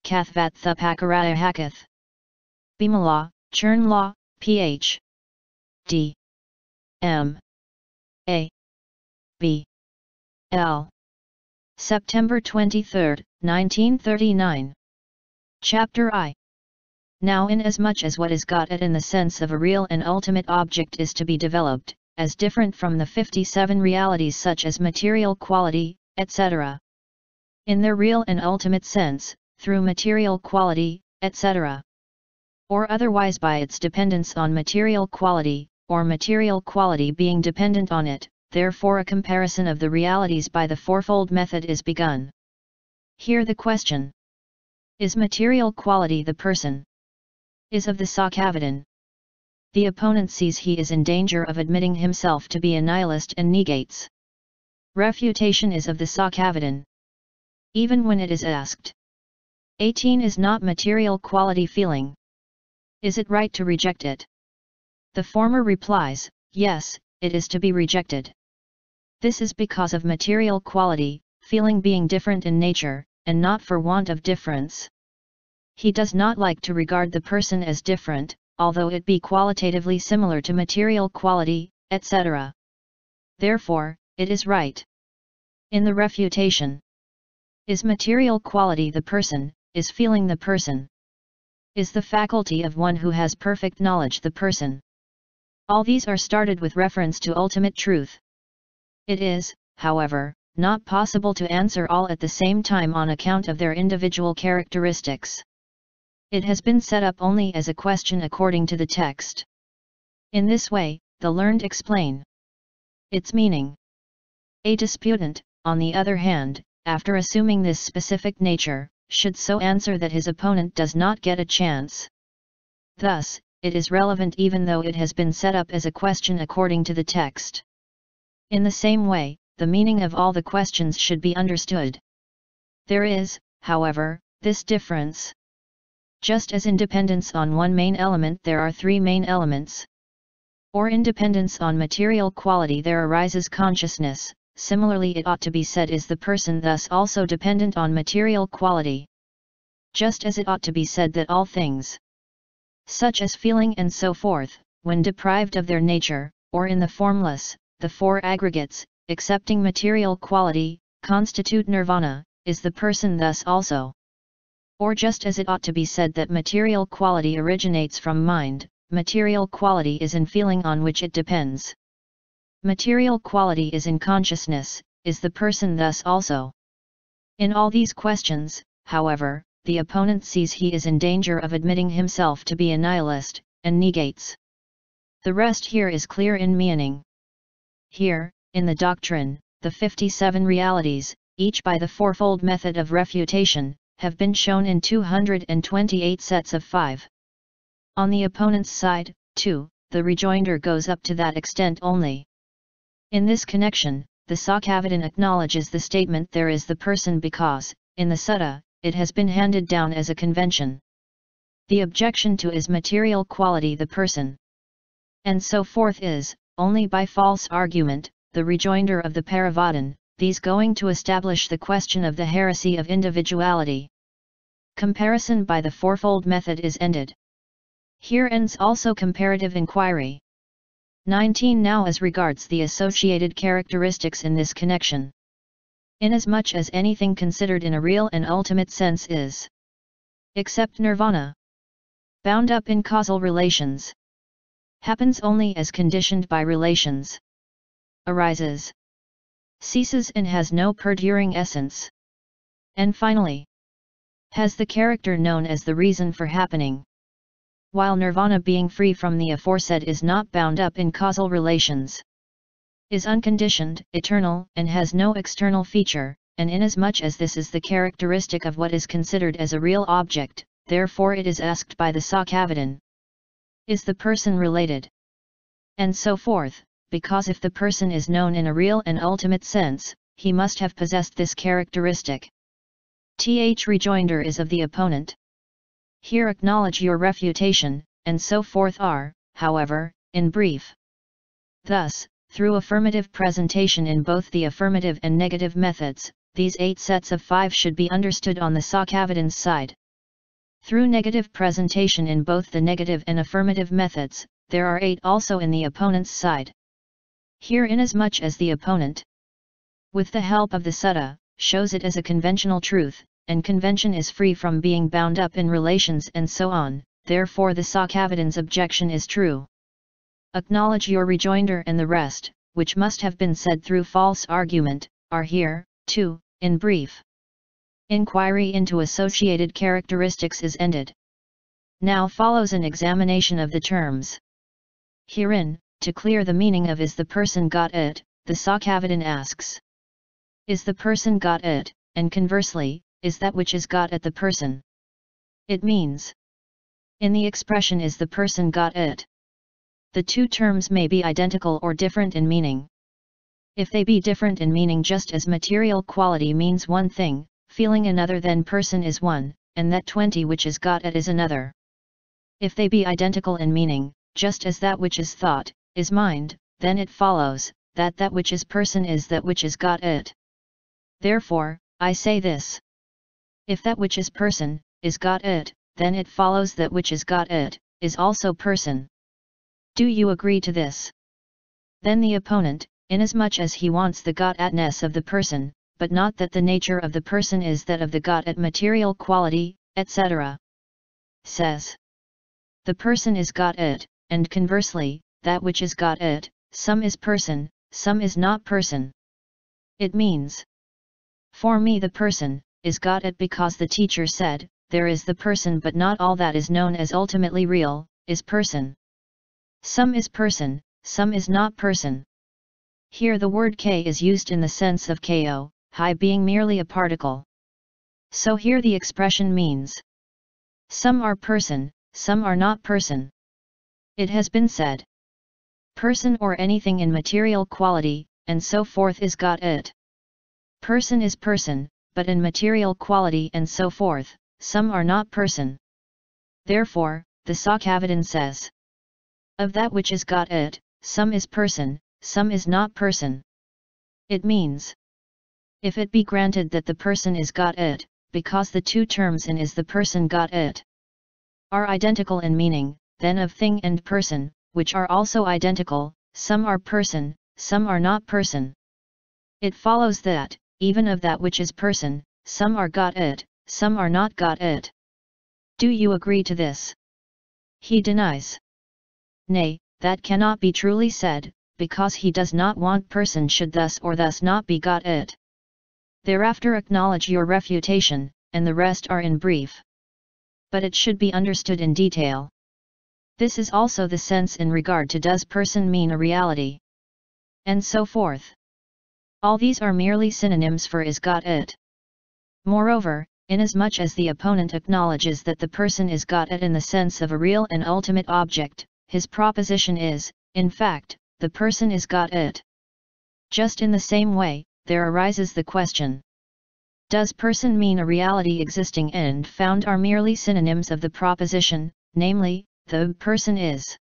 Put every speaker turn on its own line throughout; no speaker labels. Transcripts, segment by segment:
Kathāvatthuppakaraṇa-aṭṭhakathā. Bimala Law, CHURN Law, Ph.D. M.A. B.L. September 23, 1939. Chapter I. Now, inasmuch as what is got at in the sense of a real and ultimate object is to be developed, as different from the 57 realities such as material quality, etc. in their real and ultimate sense, through material quality, etc. or otherwise by its dependence on material quality, or material quality being dependent on it, therefore a comparison of the realities by the fourfold method is begun. Here the question: is material quality the person? Is of the Sakavadin. The opponent sees he is in danger of admitting himself to be a nihilist and negates. Refutation is of the Sakavadin. Even when it is asked, 18 is not material quality feeling. Is it right to reject it? The former replies, yes, it is to be rejected. This is because of material quality, feeling being different in nature, and not for want of difference. He does not like to regard the person as different, although it be qualitatively similar to material quality, etc. Therefore, it is right. In the refutation, is material quality the person? Is feeling the person? Is the faculty of one who has perfect knowledge the person? All these are started with reference to ultimate truth. It is, however, not possible to answer all at the same time on account of their individual characteristics. It has been set up only as a question according to the text. In this way, the learned explain its meaning. A disputant, on the other hand, after assuming this specific nature, should so answer that his opponent does not get a chance. Thus, it is relevant even though it has been set up as a question according to the text. In the same way, the meaning of all the questions should be understood. There is, however, this difference. Just as in dependence on one main element there are three main elements, or in dependence on material quality there arises consciousness, similarly it ought to be said is the person thus also dependent on material quality. Just as it ought to be said that all things, such as feeling and so forth, when deprived of their nature, or in the formless, the four aggregates, excepting material quality, constitute nirvana, is the person thus also. Or just as it ought to be said that material quality originates from mind, material quality is in feeling on which it depends. Material quality is in consciousness, is the person thus also. In all these questions, however, the opponent sees he is in danger of admitting himself to be a nihilist, and negates. The rest here is clear in meaning. Here, in the doctrine, the 57 realities, each by the fourfold method of refutation, have been shown in 228 sets of 5. On the opponent's side, too, the rejoinder goes up to that extent only. In this connection, the Sakavadin acknowledges the statement there is the person because, in the sutta, it has been handed down as a convention. The objection to is material quality the person, and so forth is, only by false argument, the rejoinder of the Theravadin, these going to establish the question of the heresy of individuality. Comparison by the fourfold method is ended. Here ends also comparative inquiry. 19 Now as regards the associated characteristics in this connection. Inasmuch as anything considered in a real and ultimate sense is, except nirvana, bound up in causal relations, happens only as conditioned by relations, arises, ceases and has no perduring essence, and finally, has the character known as the reason for happening. While nirvana being free from the aforesaid is not bound up in causal relations, is unconditioned, eternal, and has no external feature, and inasmuch as this is the characteristic of what is considered as a real object, therefore it is asked by the Sakavadin, is the person related? And so forth, because if the person is known in a real and ultimate sense, he must have possessed this characteristic. Rejoinder is of the opponent. Here acknowledge your refutation, and so forth are, however, in brief. Thus, through affirmative presentation in both the affirmative and negative methods, these 8 sets of 5 should be understood on the Sakavadin's side. Through negative presentation in both the negative and affirmative methods, there are 8 also in the opponent's side. Here, inasmuch as the opponent, with the help of the sutta, shows it as a conventional truth, and convention is free from being bound up in relations and so on, therefore the Sakavadin's objection is true. Acknowledge your rejoinder and the rest, which must have been said through false argument, are here, too, in brief. Inquiry into associated characteristics is ended. Now follows an examination of the terms. Herein, to clear the meaning of "is the person got it," the Sakavadin asks. Is the person got it, and conversely, is that which is got at the person? It means. In the expression "is the person got it," the two terms may be identical or different in meaning. If they be different in meaning, just as material quality means one thing, feeling another, then person is one, and that 20 which is got at is another. If they be identical in meaning, just as that which is thought, is mind, then it follows, that that which is person is that which is got it. Therefore, I say this. If that which is person, is got it, then it follows that which is got it, is also person. Do you agree to this? Then the opponent, inasmuch as he wants the got atness of the person, but not that the nature of the person is that of the got at material quality, etc., says. The person is got it, and conversely, that which is got it, some is person, some is not person. It means, for me the person, is got it because the teacher said, there is the person but not all that is known as ultimately real, is person. Some is person, some is not person. Here the word k is used in the sense of ko, high being merely a particle. So here the expression means, some are person, some are not person. It has been said, person or anything in material quality, and so forth is got it. Person is person, but in material quality and so forth, some are not person. Therefore, the Sakavadin says, of that which is got it, some is person, some is not person. It means, if it be granted that the person is got it, because the two terms in is the person got it, are identical in meaning, then of thing and person, which are also identical, some are person, some are not person. It follows that, even of that which is person, some are got it, some are not got it. Do you agree to this? He denies. Nay, that cannot be truly said, because he does not want person should thus or thus not be got it. Thereafter acknowledge your refutation, and the rest are in brief. But it should be understood in detail. This is also the sense in regard to does person mean a reality? And so forth. All these are merely synonyms for is got it. Moreover, inasmuch as the opponent acknowledges that the person is got it in the sense of a real and ultimate object, his proposition is, in fact, the person is got it. Just in the same way, there arises the question, does person mean a reality existing and found are merely synonyms of the proposition, namely, the person is.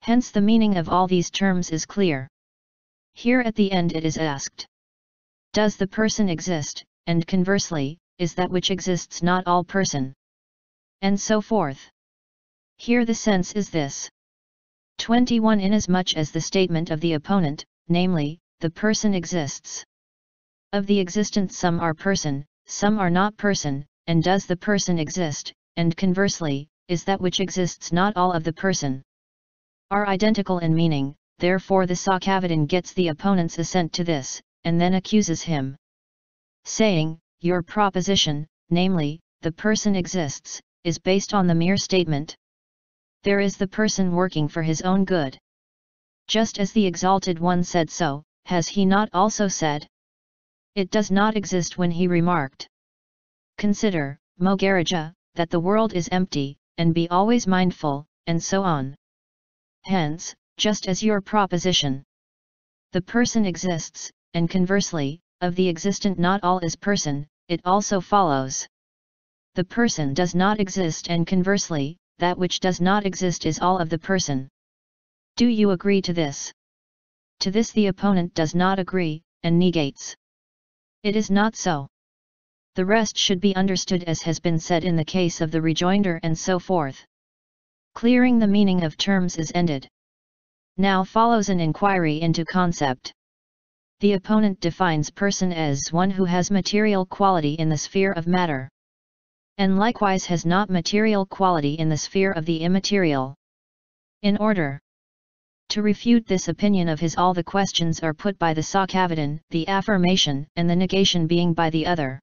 Hence the meaning of all these terms is clear. Here at the end it is asked, does the person exist, and conversely, is that which exists not all person? And so forth. Here the sense is this. 21 Inasmuch as the statement of the opponent, namely, the person exists. Of the existent some are person, some are not person, and does the person exist, and conversely, is that which exists not all of the person, are identical in meaning, therefore the Sakavadin gets the opponent's assent to this, and then accuses him, saying, your proposition, namely, the person exists, is based on the mere statement. There is the person working for his own good. Just as the Exalted One said so, has he not also said? It does not exist when he remarked, consider, Mogaraja, that the world is empty, and be always mindful, and so on. Hence, just as your proposition, the person exists, and conversely, of the existent not all is person, it also follows. The person does not exist and conversely, that which does not exist is all of the person. Do you agree to this? To this the opponent does not agree, and negates. It is not so. The rest should be understood as has been said in the case of the rejoinder and so forth. Clearing the meaning of terms is ended. Now follows an inquiry into concept. The opponent defines person as one who has material quality in the sphere of matter, and likewise has not material quality in the sphere of the immaterial. In order to refute this opinion of his, all the questions are put by the Sakavadin, the affirmation and the negation being by the other.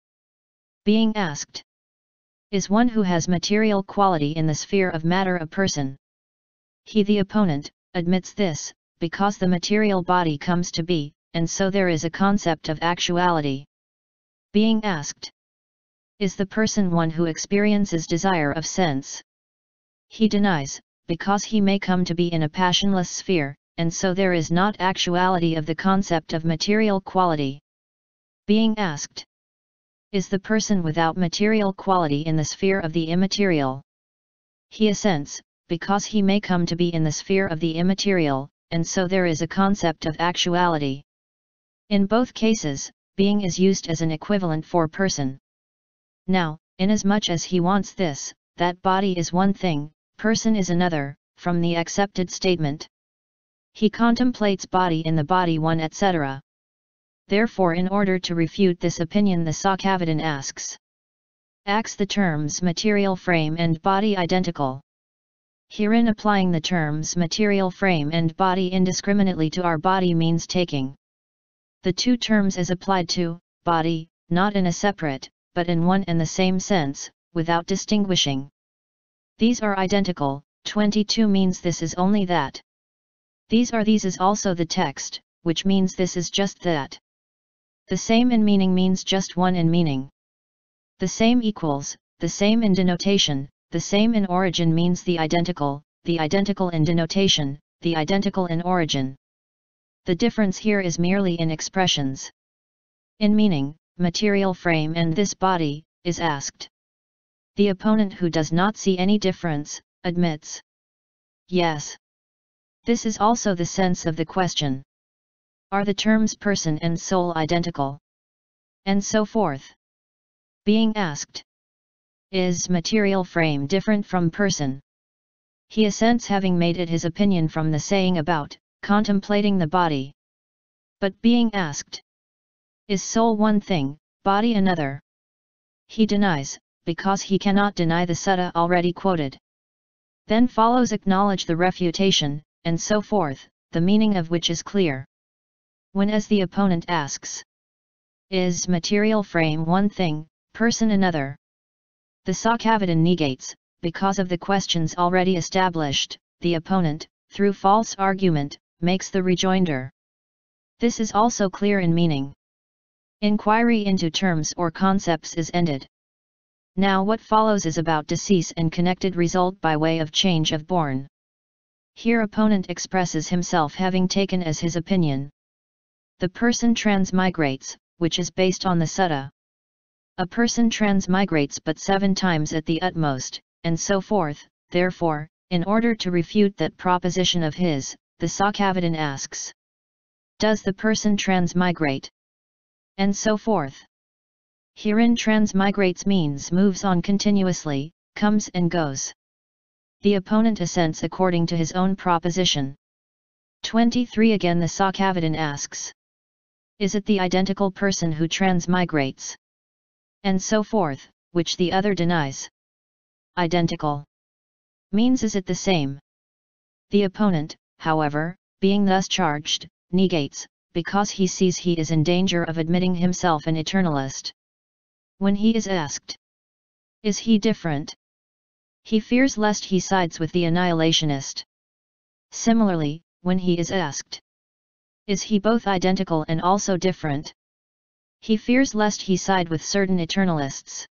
Being asked, is one who has material quality in the sphere of matter a person? He, the opponent, admits this, because the material body comes to be, and so there is a concept of actuality. Being asked, is the person one who experiences desire of sense? He denies, because he may come to be in a passionless sphere, and so there is not actuality of the concept of material quality. Being asked, is the person without material quality in the sphere of the immaterial? He assents, because he may come to be in the sphere of the immaterial, and so there is a concept of actuality. In both cases, being is used as an equivalent for person. Now, inasmuch as he wants this, that body is one thing, person is another, from the accepted statement, he contemplates body in the body one, etc. Therefore, in order to refute this opinion, the Sakavadin asks, the terms material frame and body identical? Herein applying the terms material frame and body indiscriminately to our body means taking the two terms as applied to body, not in a separate, but in one and the same sense, without distinguishing. These are identical. 22 means this is only that. These is also the text, which means this is just that. The same in meaning means just one in meaning. The same equals, the same in denotation, the same in origin means the identical in denotation, the identical in origin. The difference here is merely in expressions. In meaning, material frame and this body, is asked. The opponent, who does not see any difference, admits, yes. This is also the sense of the question. Are the terms person and soul identical? And so forth. Being asked, is material frame different from person? He assents, having made it his opinion from the saying about contemplating the body. But being asked, is soul one thing, body another? He denies, because he cannot deny the sutta already quoted. Then follows acknowledge the refutation, and so forth, the meaning of which is clear. When as the opponent asks, is material frame one thing, person another? The Sakavadin negates, because of the questions already established, the opponent, through false argument, makes the rejoinder. This is also clear in meaning. Inquiry into terms or concepts is ended. Now what follows is about decease and connected result by way of change of born. Here opponent expresses himself having taken as his opinion the person transmigrates, which is based on the sutta. A person transmigrates but 7 times at the utmost, and so forth. Therefore, in order to refute that proposition of his, the Sakavadin asks, does the person transmigrate? And so forth. Herein transmigrates means moves on continuously, comes and goes. The opponent assents according to his own proposition. 23 Again the Sakavadin asks, is it the identical person who transmigrates? And so forth, which the other denies. Identical means is it the same? The opponent, however, being thus charged, negates, because he sees he is in danger of admitting himself an eternalist. When he is asked, is he different? He fears lest he sides with the annihilationist. Similarly, when he is asked, is he both identical and also different? He fears lest he side with certain eternalists.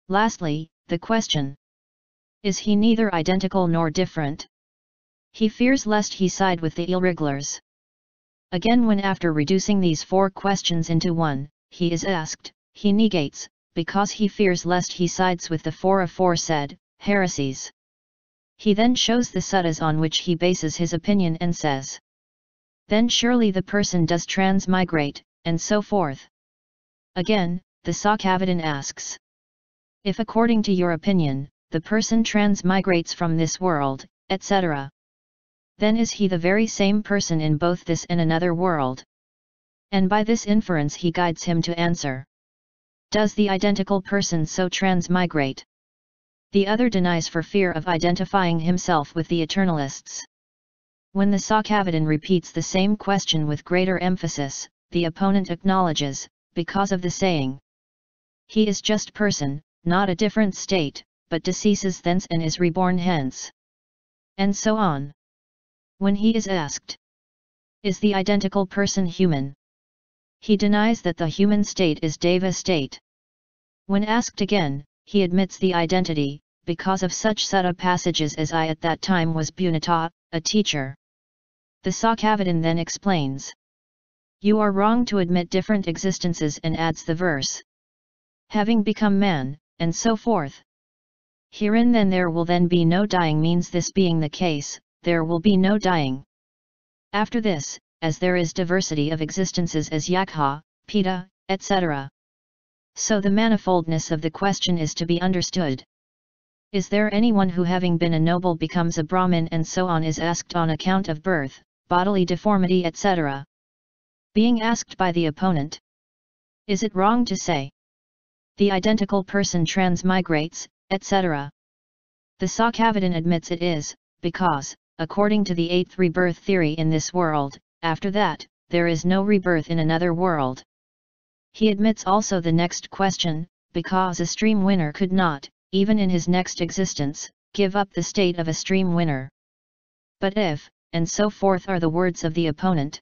Lastly, the question, is he neither identical nor different? He fears lest he side with the irregulars. Again, when after reducing these 4 questions into one, he is asked, he negates, because he fears lest he sides with the 4 aforesaid heresies. He then shows the suttas on which he bases his opinion and says, then surely the person does transmigrate, and so forth. Again, the Sakavadin asks. If according to your opinion, the person transmigrates from this world, etc., then is he the very same person in both this and another world? And by this inference he guides him to answer. Does the identical person so transmigrate? The other denies for fear of identifying himself with the eternalists. When the Sakavadin repeats the same question with greater emphasis, the opponent acknowledges, because of the saying, he is just person, not a different state, but deceases thence and is reborn hence. And so on. When he is asked, is the identical person human? He denies that the human state is deva state. When asked again, he admits the identity, because of such sutta passages as I at that time was Bunata, a teacher. The Sakavadin then explains. You are wrong to admit different existences and adds the verse. Having become man, and so forth. Herein then there will then be no dying means this being the case, there will be no dying. After this, as there is diversity of existences as yakha, pita, etc. So the manifoldness of the question is to be understood. Is there anyone who having been a noble becomes a Brahmin and so on is asked on account of birth, bodily deformity etc.? Being asked by the opponent. Is it wrong to say? The identical person transmigrates, etc. The Sakavadin admits it is, because, according to the eighth rebirth theory in this world, after that, there is no rebirth in another world. He admits also the next question, because a stream winner could not, even in his next existence, give up the state of a stream winner. But if, and so forth are the words of the opponent.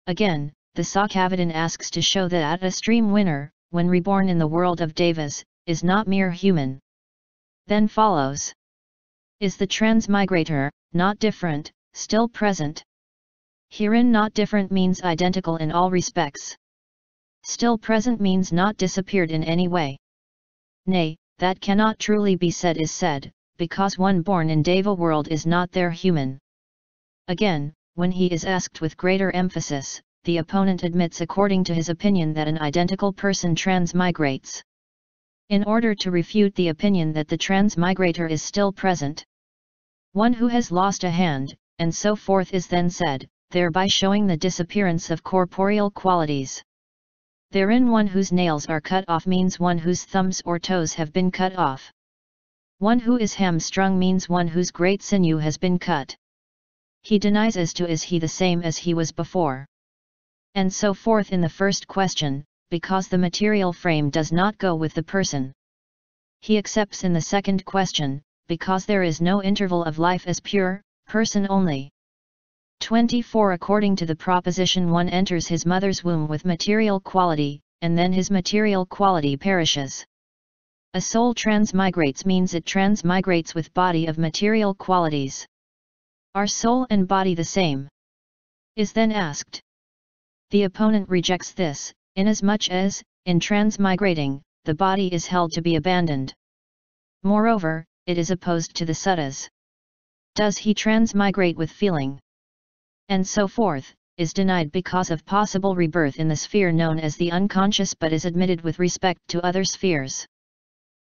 Again, the Sakavadin asks to show that a stream winner, when reborn in the world of devas, is not mere human. Then follows. Is the transmigrator, not different, still present? Herein not different means identical in all respects. Still present means not disappeared in any way. Nay, that cannot truly be said is said, because one born in Deva world is not there human. Again, when he is asked with greater emphasis, the opponent admits according to his opinion that an identical person transmigrates. In order to refute the opinion that the transmigrator is still present. One who has lost a hand, and so forth is then said, thereby showing the disappearance of corporeal qualities. Therein one whose nails are cut off means one whose thumbs or toes have been cut off. One who is hamstrung means one whose great sinew has been cut. He denies as to is he the same as he was before. And so forth in the first question, because the material frame does not go with the person. He accepts in the second question, because there is no interval of life as pure, person only. 24 According to the proposition one enters his mother's womb with material quality, and then his material quality perishes. A soul transmigrates means it transmigrates with body of material qualities. Are soul and body the same? Is then asked. The opponent rejects this, inasmuch as, in transmigrating, the body is held to be abandoned. Moreover, it is opposed to the suttas. Does he transmigrate with feeling? And so forth, is denied because of possible rebirth in the sphere known as the unconscious but is admitted with respect to other spheres.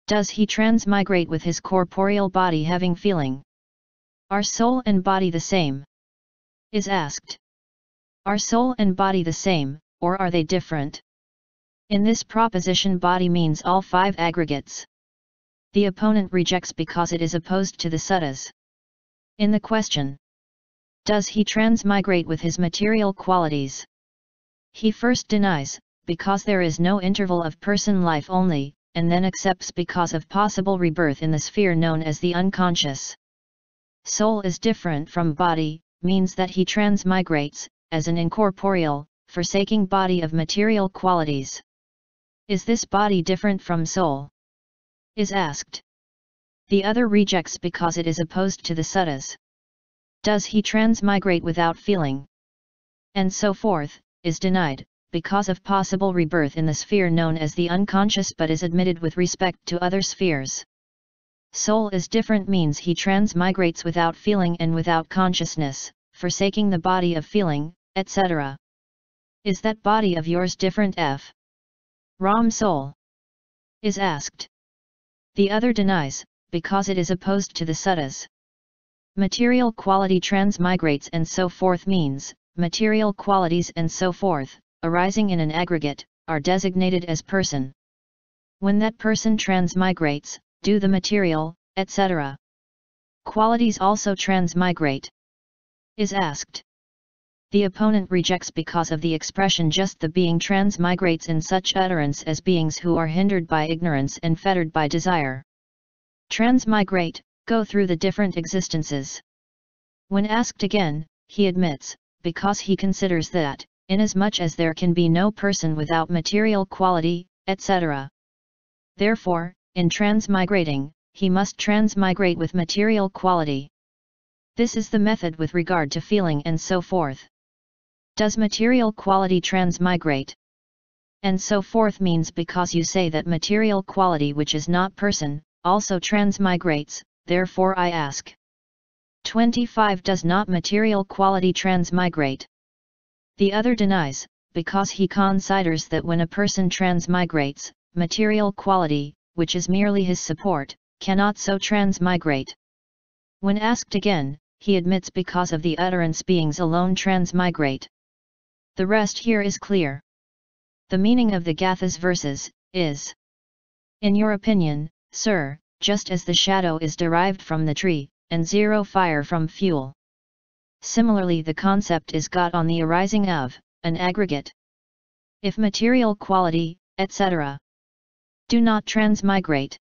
Does he transmigrate with his corporeal body having feeling? Are soul and body the same? Is asked. Are soul and body the same, or are they different? In this proposition body means all five aggregates. The opponent rejects because it is opposed to the suttas. In the question, does he transmigrate with his material qualities? He first denies, because there is no interval of person life only, and then accepts because of possible rebirth in the sphere known as the unconscious. Soul is different from body, means that he transmigrates, as an incorporeal, forsaking body of material qualities. Is this body different from soul? Is asked. The other rejects because it is opposed to the suttas. Does he transmigrate without feeling? And so forth, is denied, because of possible rebirth in the sphere known as the unconscious but is admitted with respect to other spheres. Soul is different means he transmigrates without feeling and without consciousness, forsaking the body of feeling, etc. Is that body of yours different? F. Ram soul? Is asked. The other denies, because it is opposed to the suttas. Material quality transmigrates and so forth means, material qualities and so forth, arising in an aggregate, are designated as person. When that person transmigrates, do the material, etc. qualities also transmigrate? Is asked. The opponent rejects because of the expression just the being transmigrates in such utterance as beings who are hindered by ignorance and fettered by desire. Transmigrate, go through the different existences. When asked again, he admits, because he considers that, inasmuch as there can be no person without material quality, etc. Therefore, in transmigrating, he must transmigrate with material quality. This is the method with regard to feeling and so forth. Does material quality transmigrate? And so forth means because you say that material quality which is not person, also transmigrates, therefore I ask. 25. Does not material quality transmigrate? The other denies, because he considers that when a person transmigrates, material quality, which is merely his support, cannot so transmigrate. When asked again, he admits because of the utterance beings alone transmigrate. The rest here is clear. The meaning of the Gatha's verses is: in your opinion, sir, just as the shadow is derived from the tree, and zero fire from fuel. Similarly the concept is got on the arising of an aggregate. If material quality, etc. do not transmigrate,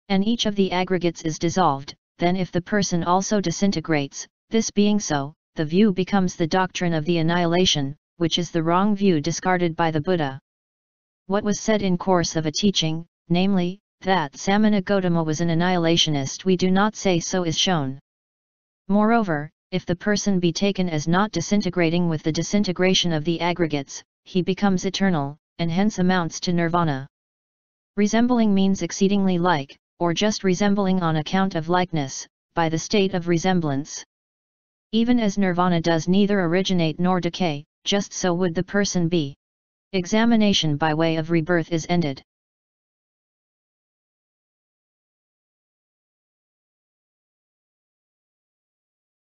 and each of the aggregates is dissolved, then if the person also disintegrates, this being so, the view becomes the doctrine of the annihilation, which is the wrong view discarded by the Buddha. What was said in course of a teaching, namely, that Samana Gautama was an annihilationist, we do not say so is shown. Moreover, if the person be taken as not disintegrating with the disintegration of the aggregates, he becomes eternal, and hence amounts to nirvana. Resembling means exceedingly like, or just resembling on account of likeness, by the state of resemblance. Even as nirvana does neither originate nor decay, just so would the person be. Examination by way of rebirth is ended.